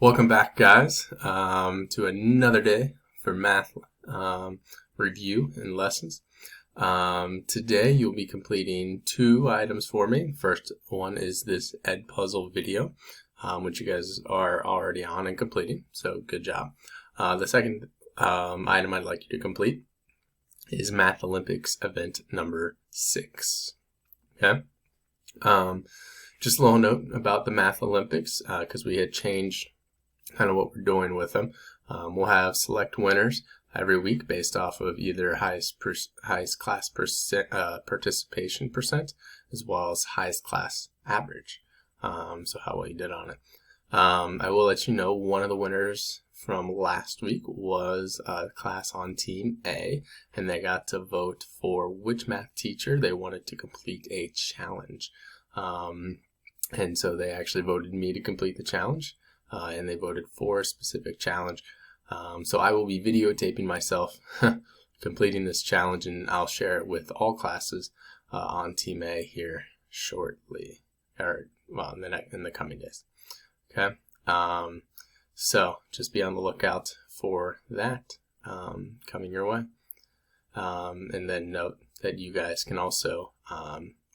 Welcome back, guys, to another day for math review and lessons. Today you'll be completing two items for me. First one is this Edpuzzle video, which you guys are already on and completing, so good job. The second item I'd like you to complete is Math Olympics event number 6. Okay. Just a little note about the Math Olympics, because we had changed kind of what we're doing with them. We'll have select winners every week based off of either highest class participation percent as well as highest class average. So how well you did on it. I will let you know one of the winners from last week was a class on Team A, and they got to vote for which math teacher they wanted to complete a challenge. And so they actually voted me to complete the challenge. And they voted for a specific challenge. So I will be videotaping myself completing this challenge, and I'll share it with all classes on Team A here shortly, or well, in the coming days. Okay. So just be on the lookout for that coming your way. And then note that you guys can also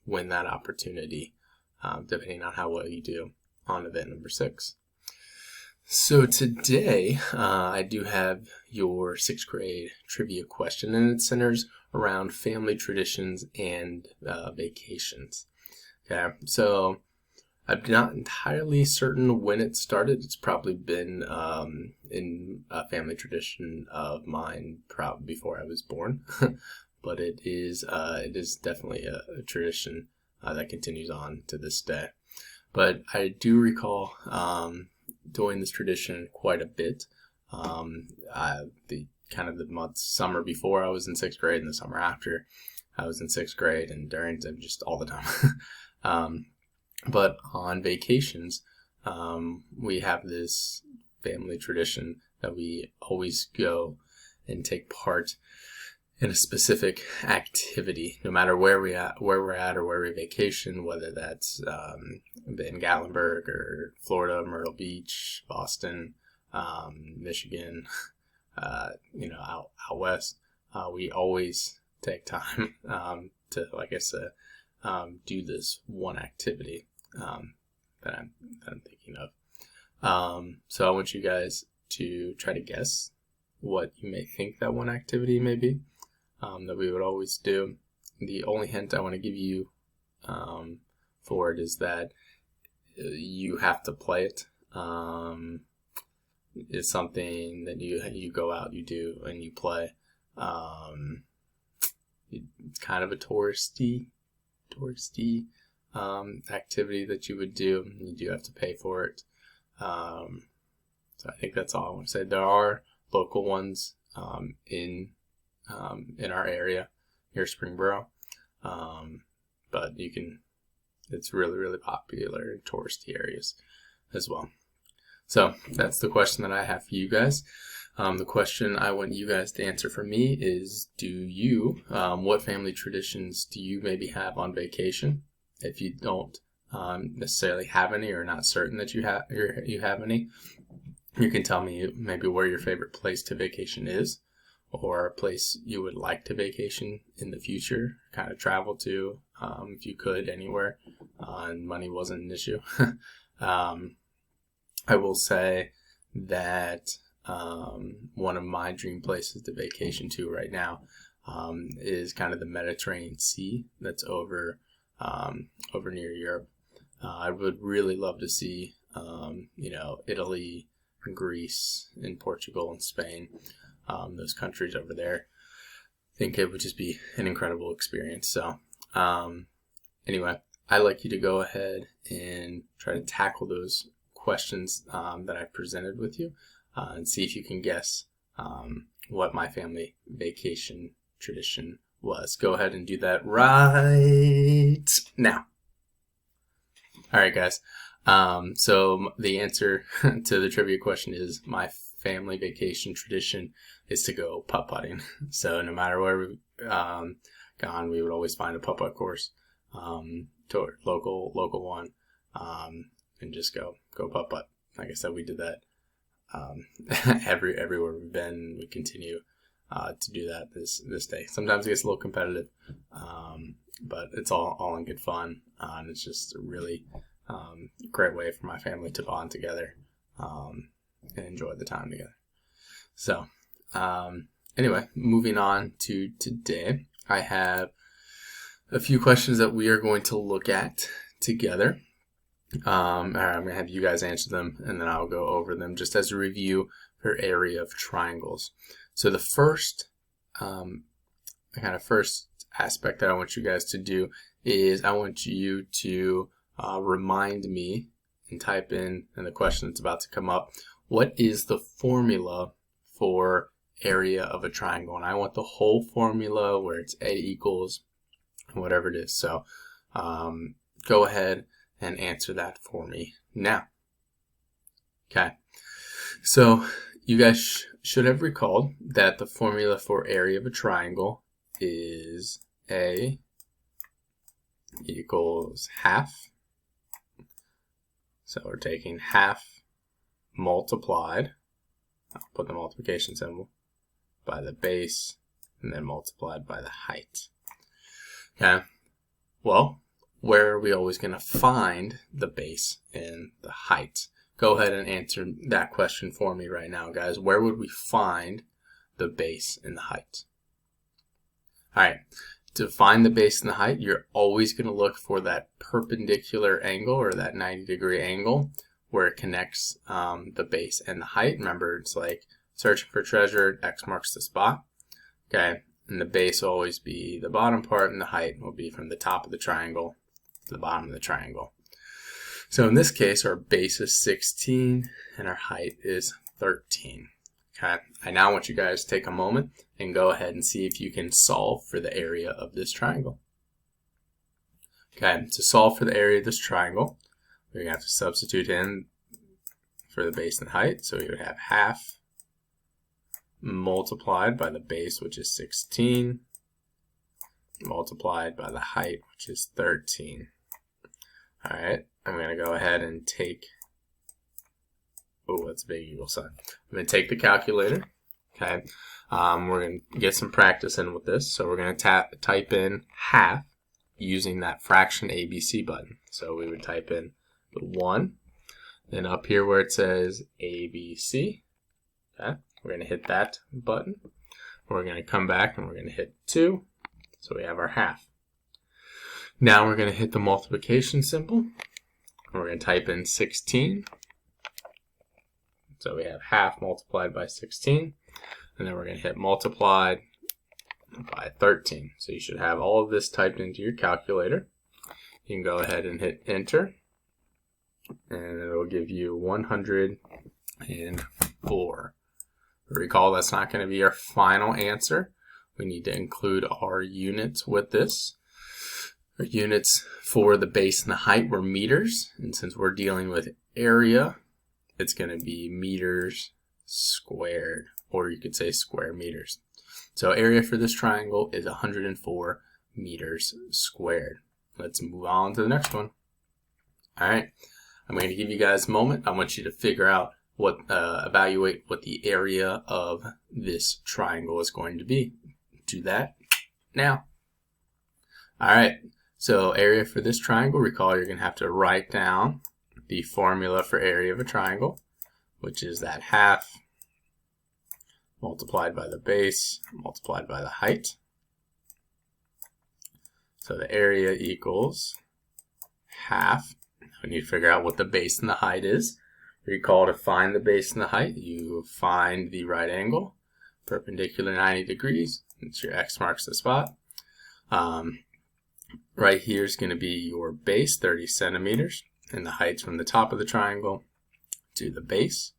win that opportunity depending on how well you do on event number 6. So today, I do have your 6th grade trivia question, and it centers around family traditions and vacations. Okay, so I'm not entirely certain when it started. It's probably been in a family tradition of mine probably before I was born, but it is definitely a tradition that continues on to this day. But I do recall doing this tradition quite a bit. The summer before I was in 6th grade and the summer after I was in 6th grade, and during just all the time. But on vacations, we have this family tradition that we always go and take part in a specific activity, no matter where we're at or where we vacation, whether that's in Gatlinburg or Florida, Myrtle Beach, Boston, Michigan, out west. We always take time to, like I said, do this one activity that I'm thinking of. So I want you guys to try to guess what you may think that one activity may be. That we would always do. The only hint I want to give you for it is that you have to play it. It's something that you go out, you do, and you play. It's kind of a touristy activity that you would do. You do have to pay for it. So I think that's all I want to say. There are local ones in our area near Springboro, but it's really, really popular in touristy areas as well. So that's the question that I have for you guys. The question I want you guys to answer for me is, what family traditions do you maybe have on vacation? If you don't necessarily have any, or not certain that you have any, you can tell me maybe where your favorite place to vacation is, or a place you would like to vacation in the future, kind of travel to, if you could, anywhere, and money wasn't an issue. I will say that one of my dream places to vacation to right now is kind of the Mediterranean Sea that's over near Europe. I would really love to see, Italy, Greece, and Portugal, and Spain. Those countries over there. I think it would just be an incredible experience. So anyway, I'd like you to go ahead and try to tackle those questions that I presented with you and see if you can guess what my family vacation tradition was. Go ahead and do that right now. All right, guys. So the answer to the trivia question is, my family vacation tradition is to go putt-putting. So no matter where we've gone, we would always find a putt-putt course, local one, and just go putt-putt. Like I said, we did that everywhere we've been. We continue to do that this day. Sometimes it gets a little competitive, but it's all in good fun, and it's just a really great way for my family to bond together and enjoy the time together. So anyway, moving on to today, I have a few questions that we are going to look at together. I'm going to have you guys answer them, and then I'll go over them just as a review for area of triangles. So the first first aspect that I want you guys to do is I want you to remind me and type in the question that's about to come up, what is the formula for area of a triangle? And I want the whole formula where it's A equals whatever it is. So go ahead and answer that for me now. Okay, so you guys should have recalled that the formula for area of a triangle is A equals half. So we're taking half multiplied, I'll put the multiplication symbol, by the base, and then multiplied by the height. Okay, well, where are we always going to find the base and the height? Go ahead and answer that question for me right now, guys. Where would we find the base and the height? All right, to find the base and the height, you're always going to look for that perpendicular angle, or that 90-degree angle where it connects the base and the height. Remember, it's like searching for treasure, X marks the spot. Okay, and the base will always be the bottom part, and the height will be from the top of the triangle to the bottom of the triangle. So in this case, our base is 16 and our height is 13. Okay, I now want you guys to take a moment and go ahead and see if you can solve for the area of this triangle. Okay, to solve for the area of this triangle, we're going to have to substitute in for the base and height. So we would have half multiplied by the base, which is 16, multiplied by the height, which is 13. All right, I'm going to go ahead and take, oh, that's a big equal sign. I'm going to take the calculator. Okay, we're going to get some practice in with this. So we're going to type in half using that fraction ABC button. So we would type in the 1, then up here where it says ABC, okay, we're going to hit that button. We're going to come back and we're going to hit 2, so we have our half. Now we're going to hit the multiplication symbol. We're going to type in 16. So we have half multiplied by 16. And then we're going to hit multiplied by 13. So you should have all of this typed into your calculator. You can go ahead and hit enter. And it will give you 104. Recall, that's not going to be our final answer. We need to include our units with this. Our units for the base and the height were meters, and since we're dealing with area, it's going to be meters squared, or you could say square meters. So area for this triangle is 104 meters squared. Let's move on to the next one. All right, I'm going to give you guys a moment. I want you to figure out evaluate what the area of this triangle is going to be. Do that now. All right. So area for this triangle, recall you're going to have to write down the formula for area of a triangle, which is that half multiplied by the base multiplied by the height. So the area equals half. We need to figure out what the base and the height is. Recall, to find the base and the height, you find the right angle, perpendicular 90 degrees. It's your X marks the spot. Right here is going to be your base, 30 centimeters, and the height's from the top of the triangle to the base.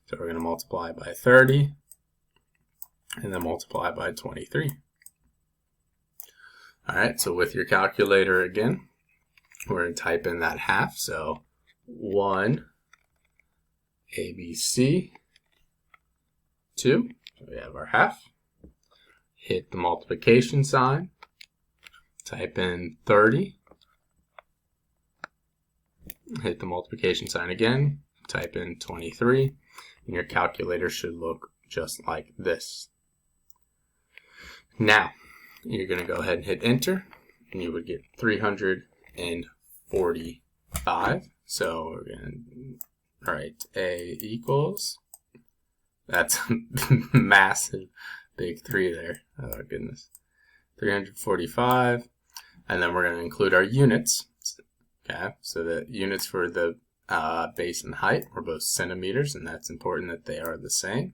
So we're going to multiply by 30, and then multiply by 23. All right, so with your calculator again, we're going to type in that half. So 1 ABC 2, so we have our half. Hit the multiplication sign. Type in 30, hit the multiplication sign again, type in 23, and your calculator should look just like this. Now, you're going to go ahead and hit enter, and you would get 345. So we're going to write A equals, that's massive, big 3 there, oh goodness, 345, and then we're going to include our units. Okay, so the units for the base and height were both centimeters, and that's important that they are the same.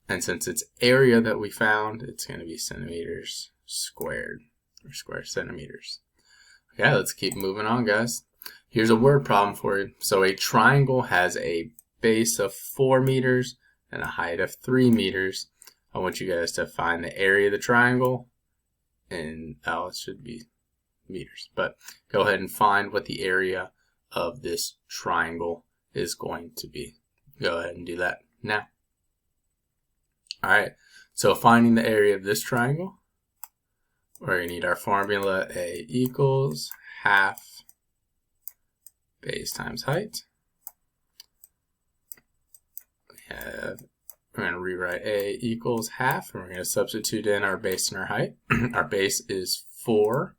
And since it's area that we found, it's going to be centimeters squared, or square centimeters. Okay, let's keep moving on, guys. Here's a word problem for you. So a triangle has a base of 4 meters and a height of 3 meters. I want you guys to find the area of the triangle, and it should be meters, but go ahead and find what the area of this triangle is going to be. Go ahead and do that now. Alright, so finding the area of this triangle, we're going to need our formula. A equals half base times height. We're going to rewrite A equals half, and we're going to substitute in our base and our height. Our base is 4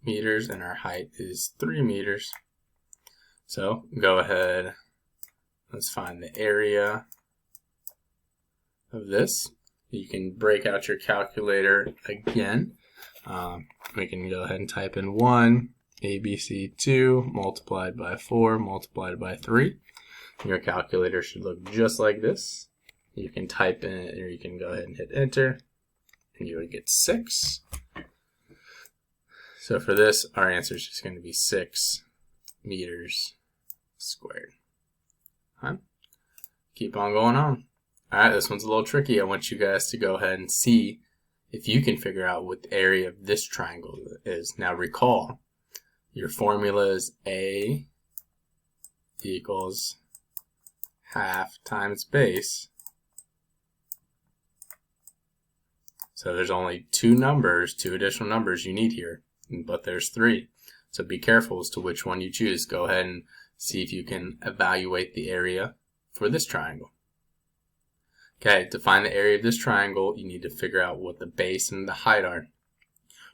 meters and our height is 3 meters. So go ahead, let's find the area of this. You can break out your calculator again. We can go ahead and type in 1 ABC 2 multiplied by 4 multiplied by 3. Your calculator should look just like this. You can type in, or you can go ahead and hit enter, and you would get 6. So for this, our answer is just going to be 6 meters squared. Keep on going on. Alright, this one's a little tricky. I want you guys to go ahead and see if you can figure out what the area of this triangle is. Now recall, your formula is A equals half times base. So there's only 2 additional numbers you need here, but there's 3. So be careful as to which one you choose. Go ahead and see if you can evaluate the area for this triangle. Okay, to find the area of this triangle, you need to figure out what the base and the height are.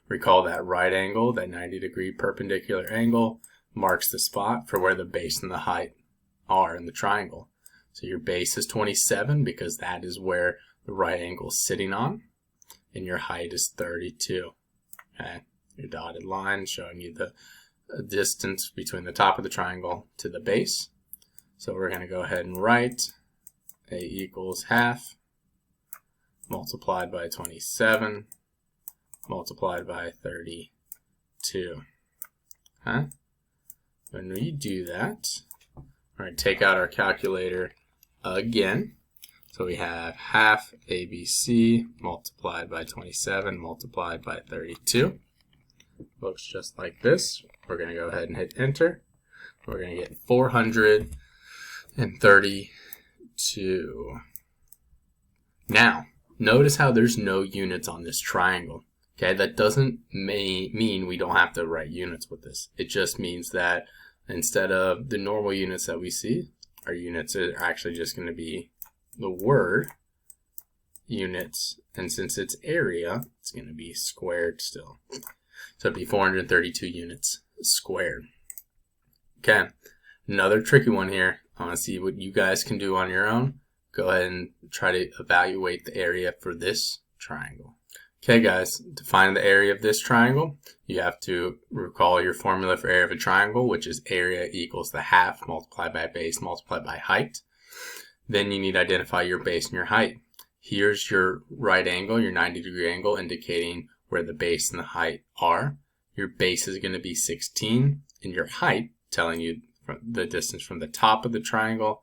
Recall that right angle, that 90-degree perpendicular angle, marks the spot for where the base and the height are in the triangle. So your base is 27 because that is where the right angle is sitting on, and your height is 32. Okay, your dotted line showing you the distance between the top of the triangle to the base. So we're going to go ahead and write A equals half multiplied by 27 multiplied by 32. When we do that, we're going to take out our calculator again. So we have half ABC multiplied by 27 multiplied by 32. Looks just like this. We're going to go ahead and hit enter. We're going to get 432. Now, notice how there's no units on this triangle. Okay, that doesn't mean we don't have to write units with this. It just means that instead of the normal units that we see, our units are actually just going to be the word units, and since it's area, it's going to be squared still. So it'd be 432 units squared. Okay, another tricky one here. I want to see what you guys can do on your own. Go ahead and try to evaluate the area for this triangle. Okay guys, to find the area of this triangle, you have to recall your formula for area of a triangle, which is area equals the half multiplied by base multiplied by height. Then you need to identify your base and your height. Here's your right angle, your 90-degree angle, indicating where the base and the height are. Your base is going to be 16, and your height telling you the distance from the top of the triangle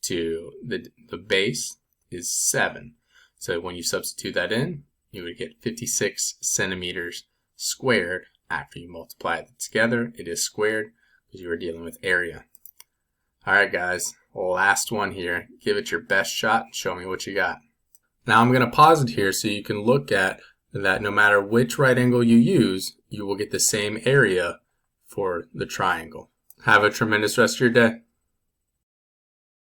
to the base is 7. So when you substitute that in, you would get 56 centimeters squared. After you multiply it together, it is squared because you are dealing with area. Alright guys, last one here. Give it your best shot and show me what you got. Now I'm going to pause it here so you can look at that no matter which right angle you use, you will get the same area for the triangle. Have a tremendous rest of your day.